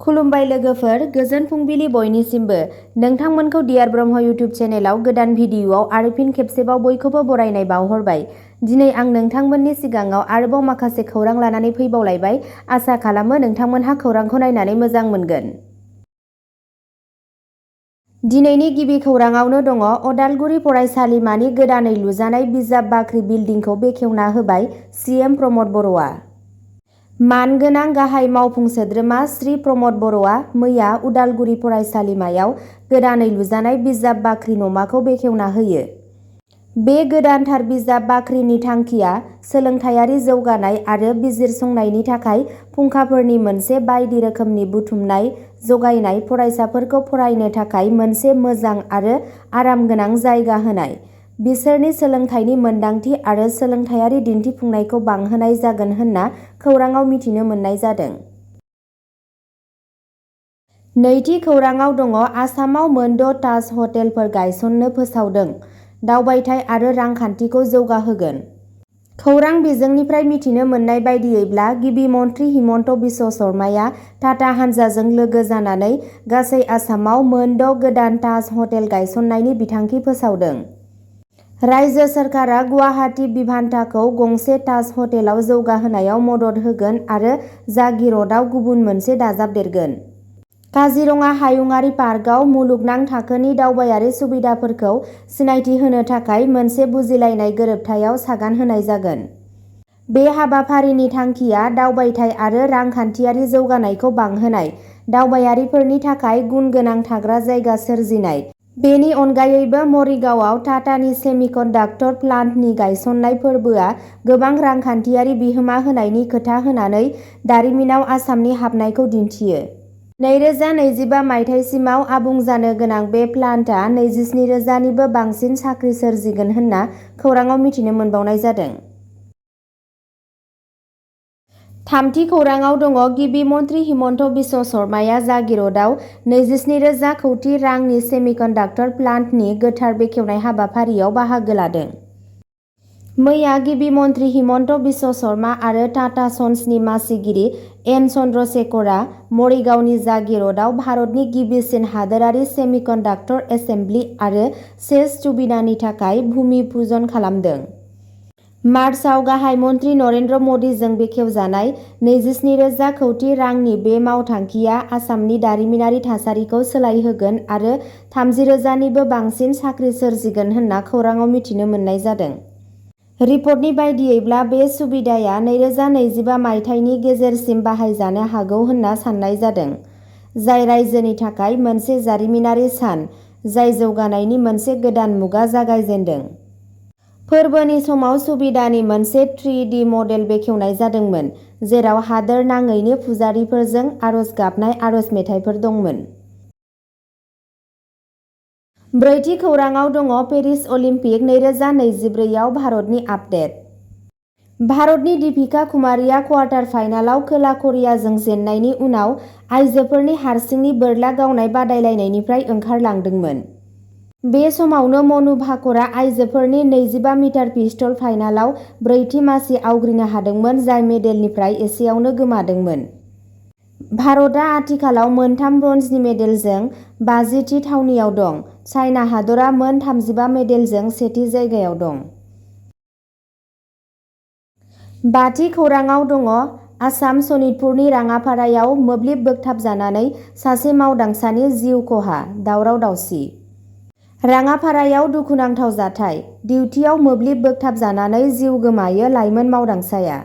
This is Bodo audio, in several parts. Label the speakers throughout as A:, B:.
A: खुलुमबाय लोगोफोर, गोजोन फुंबिलि बयनिसिमबो। नोंथांमोनखौ डियार ब्रह्म इउटिउब चेनेलाव गोदान भिडिअआव आरो फिन खेबसेबाव बयखौबो बरायनाय बावहरबाय। दिनै आं नोंथांमोननि सिगाङाव आरोबाव माखासे खौरां लानानै फैबावलायबाय। आसा खालामो नोंथांमोनहा खौरांखौ नायनानै मोजां मोनगोन। दिनैनि गिबि खौराङावनो दङ अदालगुरि फरायसालिमानि गोदानै लुजानाय बिजाब बाख्रि बिल्डिंखौ बेखेवना होबाय सिएम प्रमद बर'आ। मानगोनां गाहाय मावफुं सोद्रोमा श्री प्रमद बर'आ मैया उदालगुरि फरायसालिमायाव गोदानै लुजानाय बिजाब बाख्रि नमाखौ बेखेवना होयो। बे गोदानथार बिजाब बाख्रिनि थांखिया सोलोंथायारि जौगानाय आरो बिजिरसंनायनि थाखाय फुंखाफोरनि मोनसे बायदि रोखोमनि बुथुमनाय जगायनाय, फरायसाफोरखौ फरायनो थाखाय मोनसे मोजां आरो आरामगोनां जायगा होनाय, बिसोरनि सोलोंथाइनि मोनदांथि आरो सोलोंथायारि दिन्थिफुंनायखौ बांहोनाय जागोन होनना खौराङाव मिथिनो मोननाय जादों। नैथि खौराङाव दङ आसामाव मोन द' ताज हटेलफोर गायसननो फोसावदों, दावबायथाय आरो रांखान्थिखौ जौगाहोगोन। खौरां बिजोंनिफ्राय मिथिनो मोननाय बायदियैब्ला गिबि मन्थ्रि हिमन्त बिश्व शर्माया टाटा हानजाजों लोगो जानानै गासै आसामाव मोन द' गोदान ताज हटेल गायसननायनि बिथांखि फोसावदों। रायजो सोरखारा गुवाहाटी बिभान्टाखौ गंसे ताज हटेलाव जौगाहोनायाव मदद होगोन आरो जागिरदआव गुबुन मोनसे दाजाबदेरगोन। काजिरङा हायुङारि पार्कआव मुलुगनां थाखोनि दावबायारि सुबिदाफोरखौ सिनायथि होनो थाखाय मोनसे बुजिलायनाय गोरोबथायाव सागान होनाय जागोन। बे हाबाफारिनि थांखिया दावबायथाय आरो रांखान्थियारि जौगानायखौ बांहोनाय, दावबायारिफोरनि थाखाय गुनगोनां थाग्रा जायगा सोरजिनाय। बेनि अनगायैबो मरिगावआव टाटानि सेमिकन्डाक्टर प्लान्टनि गायसननाय फोरबोआ गोबां रांखान्थियारि बिहोमा होनायनि खोथा होनानै दारिमिनाव आसामनि हाबनायखौ दिन्थियो। 2025 मायथाइसिमाव आबुं जानो गोनां बे प्लान्टआ 27,000 निबो बांसिन साख्रि सोरजिगोन होनना खौराङाव मिथिनो मोनबावनाय जादों। थामथि खौराङाव दङ गिबि मन्थ्रि हिमन्त बिश्व शर्माया जागिरदआव 27,000 कौटि रांनि सेमिकन्डाक्टर प्लान्टनि गोथार बेखेवनाय हाबाफारियाव बाहागो लादों। मैया गिबि मन्थ्रि हिमन्त बिश्व शर्मा आरो टाटा सन्सनि मासिगिरि एन चन्द्रशेखरआ मरिगावनि जागिरदआव भारतनि गिबिसिन हादोरारि सेमिकन्डाक्टर एसेमब्लि आरो सेस सुबिदानि थाखाय भुमि पूजन खालामदों। मार्चआव गाहाय मन्थ्रि नरेन्द्र मदिजों बेखेवजानाय 27,000 कौटि रांनि बे मावथांखिया आसामनि दारिमिनारि थासारिखौ सोलायहोगोन आरो 30,000 निबो बांसिन साख्रि सोरजिगोन होनना खौराङाव मिथिनो मोननाय जादों। रिपर्टनि बायदियैब्ला बे सुबिदाया 2025 मायथाइनि गेजेरसिम बाहायजानो हागौ होनना साननाय जादों, जाय रायजोनि थाखाय मोनसे जारिमिनारि सान, जाय जौगानायनि मोनसे गोदान मुगा जागायजेनदों। फोरबोनि समाव सुबिदानि मोनसे 3D मडेल बेखेवनाय जादोंमोन, जेराव हादोर नाङैनो फुजारिफोरजों आरज गाबनाय आरज मेथाइफोर दंमोन। ब्रैथि खौराङाव दङ पेरिस अलिम्पिक 2024 आव भारतनि आपडेट। भारतनि दीपिका कुमारीआ क्वार्टार फाइनालाव खोला करियाजों जेननायनि उनाव आइजोफोरनि हारसिंनि बोरला गावनाय बादायलायनायनिफ्राय ओंखारलांदोंमोन। बे समावनो मनु भाकरआ आइजोफोरनि 25 मिटार पिस्टल फाइनालाव ब्रैथि मासि आवग्रिनो हादोंमोन, जाय मेडेलनिफ्राय एसेयावनो गोमादोंमोन। भारतआ आथिखालाव मोन 3 ब्रन्जनि मेडेलजों 50 थि थावनियाव दं। चाइना हादरा मोन 35 मेडेलजों सेथि जायगायाव दं। बाथि खौराङाव दङ आसाम सनितपुरनि राङापारायाव मोब्लिब बोगथाबजानानै सासे मावदांसानि जिउ खहा, दावराव-दावसि। राङापारायाव दुखुनांथाव जाथाय, डिउटियाव मोब्लिब बोगथाबजानानै जिउ गोमायो लाइमोन मावदांसाया।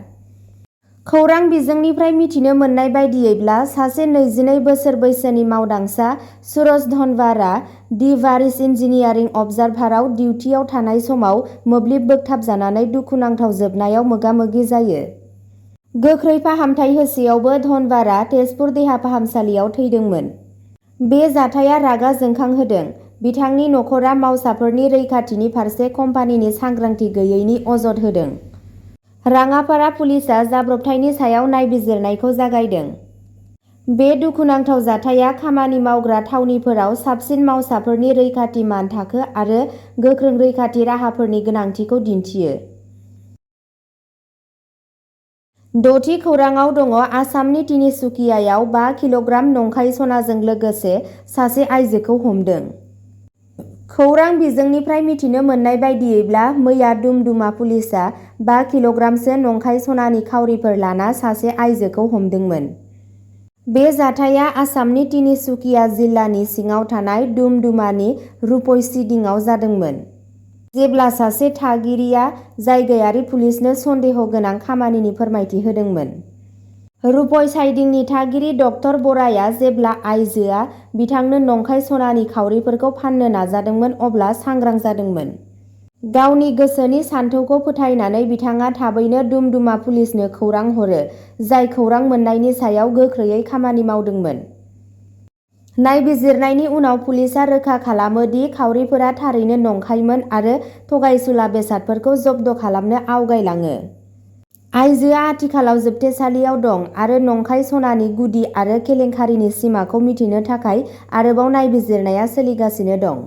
A: खौरां बिजोंनिफ्राय मिथिनो मोननाय बायदियैब्ला सासे 22 बोसोर बैसोनि मावदांसा सुरज धनवारआ दि बारिश इन्जिनियारिं अबजारभारआव डिउटियाव थानाय समाव मोब्लिब बोगथाबजानानै दुखुनांथाव जोबनायाव मोगा-मोगि जायो। गोख्रै फाहामथाय होसेयावबो धनवारआ तेजपुर देहा फाहामसालियाव थैदोंमोन। बे जाथाया रागा जोंखांहोदों। बिथांनि नखरा मावसाफोरनि रैखाथिनि फारसे कम्पानिनि सांग्रांथि गैयैनि अजद होदों। राङापारा पुलिसआ जाब्रबथायनि सायाव नायबिजिरनायखौ जागायदों। बे दुखुनांथाव जाथाया खामानि मावग्रा थावनिफोराव साबसिन मावसाफोरनि रैखाथि मानथाखो आरो गोख्रों रैखाथि राहाफोरनि गोनांथिखौ दिन्थियो। द'थि खौराङाव दङ आसामनि तिनिसुकियायाव 5 किल'ग्राम नंखाय सनाजों लोगोसे सासे आइजोखौ हमदों। खौरां बिजोंनिफ्राय मिथिनो मोननाय बायदियैब्ला मैया दुमदुमा पुलिसआ 5 किल'ग्रामसो नंखाय सनानि खाउरिफोर लाना सासे आइजोखौ हमदोंमोन। बे जाथाया आसामनि तिनिसुकिया जिल्लानि सिङाव थानाय दुमदुमानि रुपयसिडिंआव जादोंमोन। जेब्ला सासे थागिरिया जायगायारि पुलिसनो सन्देह गोनां खामानिनि फोरमायथि होदोंमोन। रुपयसाइडिंनि थागिरि डक्टर बराया जेब्ला आइजोआ बिथांनो नंखाय सनानि खाउरिफोरखौ फाननो नाजादोंमोन अब्ला सांग्रां जादोंमोन। गावनि गोसोनि सान्थौखौ फोथायनानै बिथाङा थाबैनो दुमदुमा पुलिसनो खौरां हरो, जाय खौरां मोननायनि सायाव गोख्रैयै खामानि मावदोंमोन। नायबिजिरनायनि उनाव पुलिसआ रोखा खालामो दि खाउरिफोरा थारैनो नंखायमोन आरो थगायसुला बेसादफोरखौ जब्द खालामनो आवगायलाङो। आइजोआ आथिखालाव जोबथेसालियाव दं आरो नंखाय सनानि गुदि आरो केलेंकारिनि सिमाखौ मिथिनो थाखाय आरोबाव नायबिजिरनाया सोलिगासिनो दं।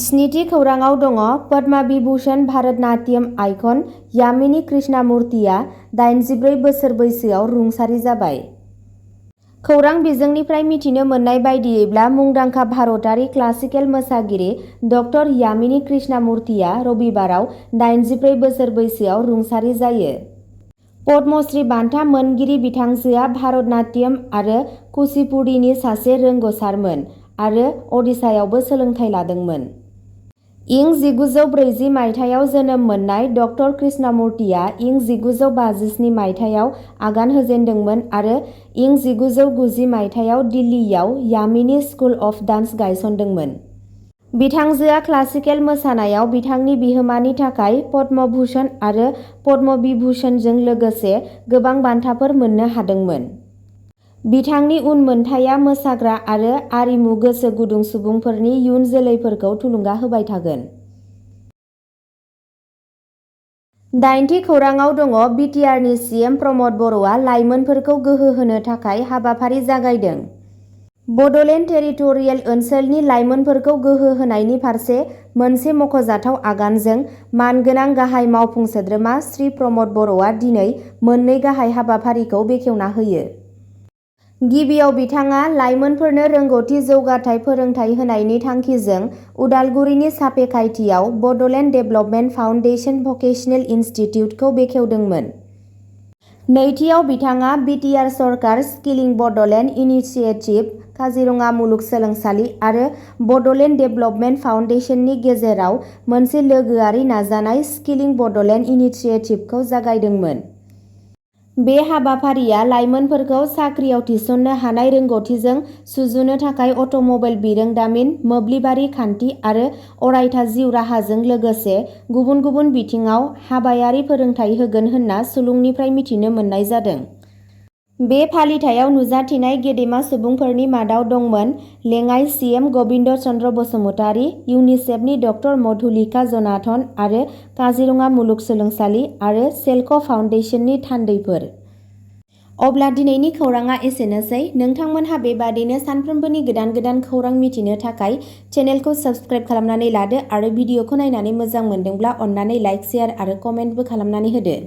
A: स्निथि खौराङाव दङ पद्मा विभूषण भारतनाट्यम आइकन यामिनी कृष्णामुर्तिया 84 बोसोर बैसोआव रुंसारि जाबाय। खौरां बिजोंनिफ्राय मिथिनो मोननाय बायदियैब्ला मुंदांखा भारतारि क्लासिकेल मोसागिरि डक्टर यामिनी कृष्णामुर्तिया रबिबाराव 84 बोसोर बैसोआव रुंसारि जायो। पद्मश्री बान्था मोनगिरि बिथांजोआ भारतनाट्यम आरो कुचिपुड़ीनि सासे रोंग'सारमोन आरो ओडिशायावबो सोलोंथाइ लादोंमोन। इं 1940 मायथाइयाव जोनोम मोननाय डक्टर कृष्णामुर्तिया इं 1957 मायथाइयाव आगान होजेनदोंमोन आरो इं 1990 मायथाइयाव दिल्लीयाव यामिनी स्कुल अफ डान्स गायसनदोंमोन। बिथांजोआ क्लासिकेल मोसानायाव बिथांनि बिहोमानि थाखाय पद्म भूषण आरो पद्म विभूषणजों लोगोसे गोबां बान्थाफोर मोननो हादोंमोन। बिथांनि उनमोनथाइया मोसाग्रा आरो आरिमु गोसो गुदुं सुबुंफोरनि इयुन जोलैफोरखौ थुलुंगा होबाय थागोन। 8थि खौराङाव दङ बिटिआरनि सिएम प्रमद बर'आ लाइमोनफोरखौ गोहो होनो थाखाय हाबाफारि जागायदों। बड'लेण्ड टेरिटरियेल ओनसोलनि लाइमोनफोरखौ गोहो होनायनि फारसे मोनसे मख'जाथाव आगानजों मानगोनां गाहाय मावफुं सोद्रोमा श्री प्रमद बर'आ दिनै मोननै गाहाय हाबाफारिखौ बेखेवना होयो। गिबियाव बिथाङा लाइमोनफोरनो रोंगौथि जौगाथाय फोरोंथाय होनायनि थांखिजों उदालगुरिनि सापेखायथियाव बड'लेण्ड डेभेलपमेन्ट फाउन्डेसन भकेसनेल इनस्टिटिउटखौ बेखेवदोंमोन। नैथियाव बिथाङा बिटिआर सरकार स्किलिं बड'लेण्ड इनिसिएटिभ, काजिरङा मुलुगसोलोंसालि आरो बड'लेण्ड डेभेलपमेन्ट फाउन्डेसननि गेजेराव मोनसे लोगोआरि नाजानाय स्किलिं बड'लेण्ड इनिसिएटिभखौ जागायदोंमोन। बे हाबाफारिया लाइमोनफोरखौ साख्रियाव थिसननो हानाय रोंगौथिजों सुजुनो थाखाय अट'मबाइल बिरोंदामिन, मोब्लिबारि खान्थि आरो अरायथा जिउ राहाजों लोगोसे गुबुन गुबुन बिथिङाव हाबायारि फोरोंथाय होगोन होनना सुलुंनिफ्राय मिथिनो मोननाय जादों। बे फालिथायाव नुजाथिनाय गेदेमा सुबुंफोरनि मादाव दंमोन लेङाइ सिएम गबिन्द चन्द्र बसुमतारी, इउनिसेफनि डक्टर मधुलिका जनाथन आरो काजिरङा मुलुगसोलोंसालि आरो सेल्क' फाउन्डेसननि थान्दैफोर। अब्ला दिनैनि खौराङा एसेनोसै। नोंथांमोनहा बेबादिनो सानफ्रोमबोनि गोदान गोदान खौरां मिथिनो थाखाय चेनेलखौ साबस्क्राइब खालामनानै लादो आरो भिडिअखौ नायनानै मोजां मोनदोंब्ला अन्नानै लाइक, शेयार आरो कमेन्टबो खालामनानै होदो।